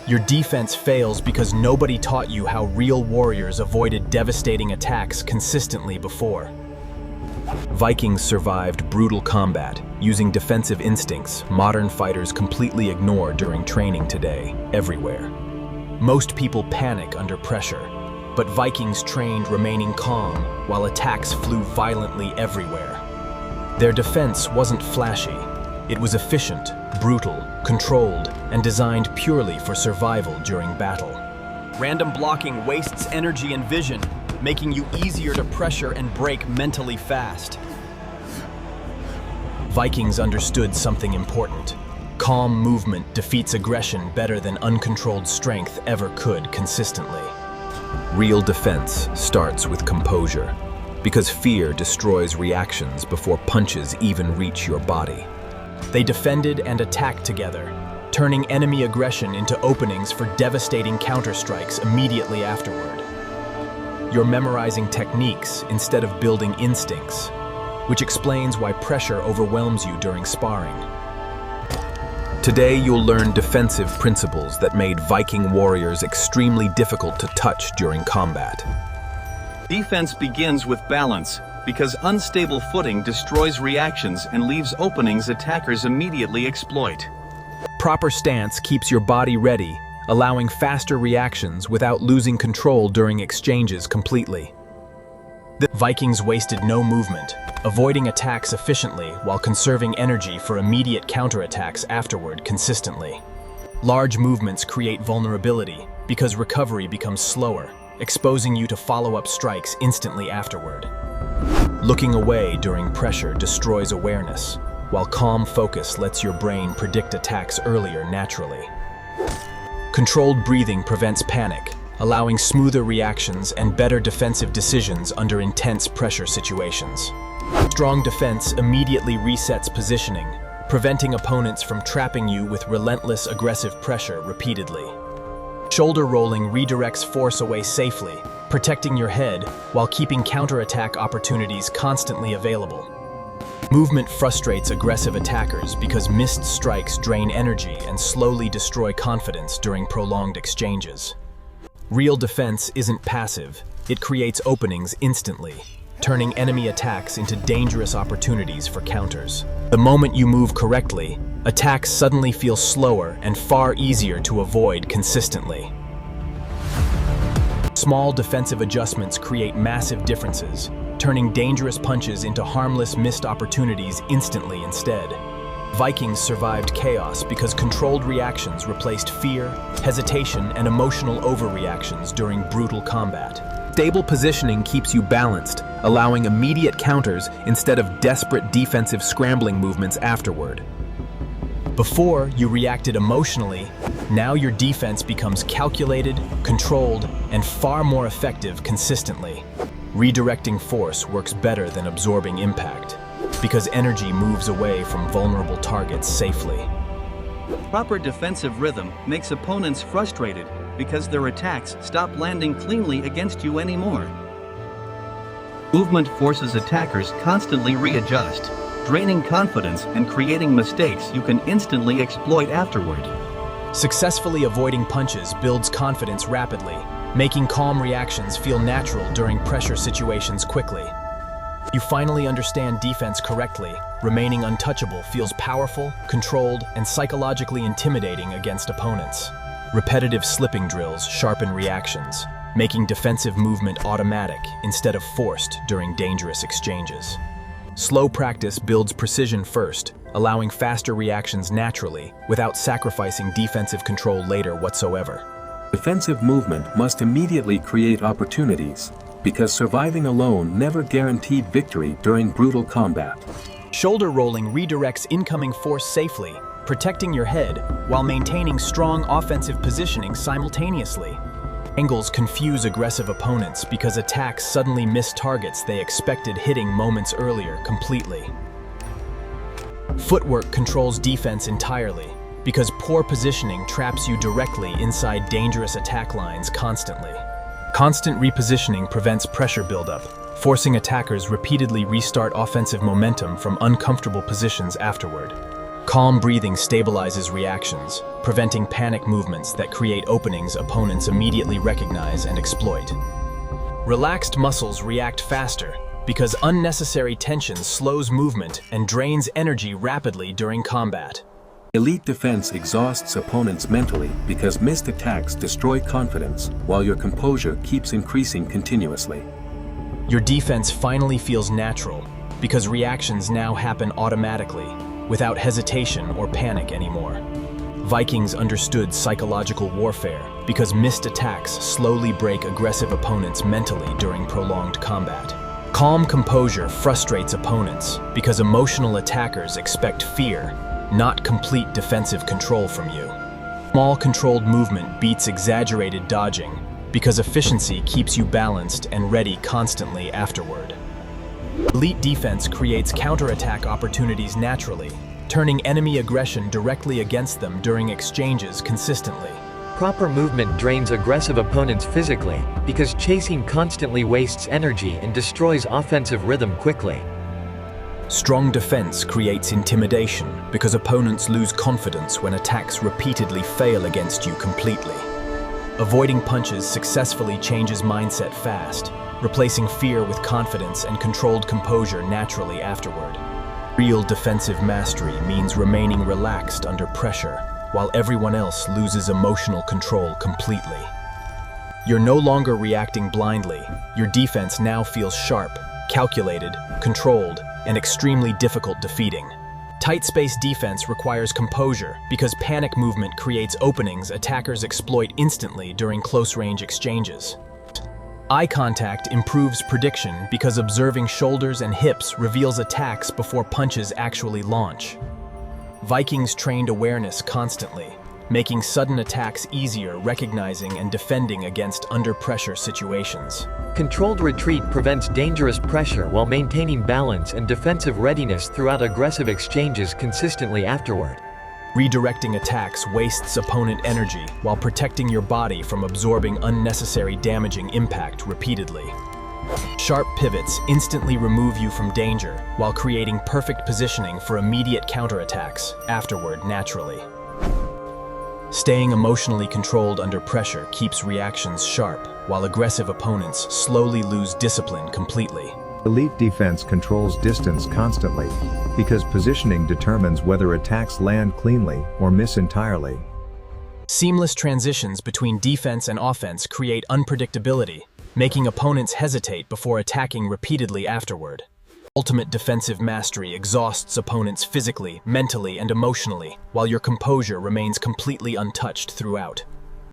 Your defense fails because nobody taught you how real warriors avoided devastating attacks consistently before. Vikings survived brutal combat, using defensive instincts modern fighters completely ignore during training today, everywhere. Most people panic under pressure, but Vikings trained remaining calm while attacks flew violently everywhere. Their defense wasn't flashy. It was efficient, brutal, controlled, and designed purely for survival during battle. Random blocking wastes energy and vision, making you easier to pressure and break mentally fast. Vikings understood something important. Calm movement defeats aggression better than uncontrolled strength ever could consistently. Real defense starts with composure, because fear destroys reactions before punches even reach your body. They defended and attacked together, turning enemy aggression into openings for devastating counterstrikes immediately afterward. You're memorizing techniques instead of building instincts, which explains why pressure overwhelms you during sparring. Today, you'll learn defensive principles that made Viking warriors extremely difficult to touch during combat. Defense begins with balance, because unstable footing destroys reactions and leaves openings attackers immediately exploit. Proper stance keeps your body ready, allowing faster reactions without losing control during exchanges completely. The Vikings wasted no movement, avoiding attacks efficiently while conserving energy for immediate counterattacks afterward consistently. Large movements create vulnerability because recovery becomes slower, exposing you to follow-up strikes instantly afterward. Looking away during pressure destroys awareness, while calm focus lets your brain predict attacks earlier naturally. Controlled breathing prevents panic, allowing smoother reactions and better defensive decisions under intense pressure situations. Strong defense immediately resets positioning, preventing opponents from trapping you with relentless aggressive pressure repeatedly. Shoulder rolling redirects force away safely, protecting your head while keeping counterattack opportunities constantly available. Movement frustrates aggressive attackers because missed strikes drain energy and slowly destroy confidence during prolonged exchanges. Real defense isn't passive, it creates openings instantly, turning enemy attacks into dangerous opportunities for counters. The moment you move correctly, attacks suddenly feel slower and far easier to avoid consistently. Small defensive adjustments create massive differences, turning dangerous punches into harmless missed opportunities instantly instead. Vikings survived chaos because controlled reactions replaced fear, hesitation, and emotional overreactions during brutal combat. Stable positioning keeps you balanced, allowing immediate counters instead of desperate defensive scrambling movements afterward. Before you reacted emotionally, now your defense becomes calculated, controlled, and far more effective consistently. Redirecting force works better than absorbing impact, because energy moves away from vulnerable targets safely. Proper defensive rhythm makes opponents frustrated because their attacks stop landing cleanly against you anymore. Movement forces attackers constantly readjust, draining confidence and creating mistakes you can instantly exploit afterward. Successfully avoiding punches builds confidence rapidly, making calm reactions feel natural during pressure situations quickly. You finally understand defense correctly, remaining untouchable feels powerful, controlled, and psychologically intimidating against opponents. Repetitive slipping drills sharpen reactions, making defensive movement automatic instead of forced during dangerous exchanges. Slow practice builds precision first, allowing faster reactions naturally without sacrificing defensive control later whatsoever. Defensive movement must immediately create opportunities, because surviving alone never guaranteed victory during brutal combat. Shoulder rolling redirects incoming force safely, protecting your head while maintaining strong offensive positioning simultaneously. Angles confuse aggressive opponents because attacks suddenly miss targets they expected hitting moments earlier completely. Footwork controls defense entirely, because poor positioning traps you directly inside dangerous attack lines constantly. Constant repositioning prevents pressure buildup, forcing attackers repeatedly restart offensive momentum from uncomfortable positions afterward. Calm breathing stabilizes reactions, preventing panic movements that create openings opponents immediately recognize and exploit. Relaxed muscles react faster because unnecessary tension slows movement and drains energy rapidly during combat. Elite defense exhausts opponents mentally because missed attacks destroy confidence, while your composure keeps increasing continuously. Your defense finally feels natural because reactions now happen automatically, without hesitation or panic anymore. Vikings understood psychological warfare because missed attacks slowly break aggressive opponents mentally during prolonged combat. Calm composure frustrates opponents because emotional attackers expect fear, not complete defensive control from you. Small controlled movement beats exaggerated dodging because efficiency keeps you balanced and ready constantly afterward. Elite defense creates counterattack opportunities naturally, turning enemy aggression directly against them during exchanges consistently. Proper movement drains aggressive opponents physically, because chasing constantly wastes energy and destroys offensive rhythm quickly. Strong defense creates intimidation because opponents lose confidence when attacks repeatedly fail against you completely. Avoiding punches successfully changes mindset fast, replacing fear with confidence and controlled composure naturally afterward. Real defensive mastery means remaining relaxed under pressure, while everyone else loses emotional control completely. You're no longer reacting blindly. Your defense now feels sharp, calculated, controlled, and extremely difficult defeating. Tight space defense requires composure because panic movement creates openings attackers exploit instantly during close-range exchanges. Eye contact improves prediction because observing shoulders and hips reveals attacks before punches actually launch. Vikings trained awareness constantly, making sudden attacks easier recognizing and defending against under-pressure situations. Controlled retreat prevents dangerous pressure while maintaining balance and defensive readiness throughout aggressive exchanges consistently afterward. Redirecting attacks wastes opponent energy while protecting your body from absorbing unnecessary damaging impact repeatedly. Sharp pivots instantly remove you from danger while creating perfect positioning for immediate counterattacks afterward naturally. Staying emotionally controlled under pressure keeps reactions sharp, while aggressive opponents slowly lose discipline completely. Elite defense controls distance constantly, because positioning determines whether attacks land cleanly or miss entirely. Seamless transitions between defense and offense create unpredictability, making opponents hesitate before attacking repeatedly afterward. Ultimate defensive mastery exhausts opponents physically, mentally, and emotionally, while your composure remains completely untouched throughout.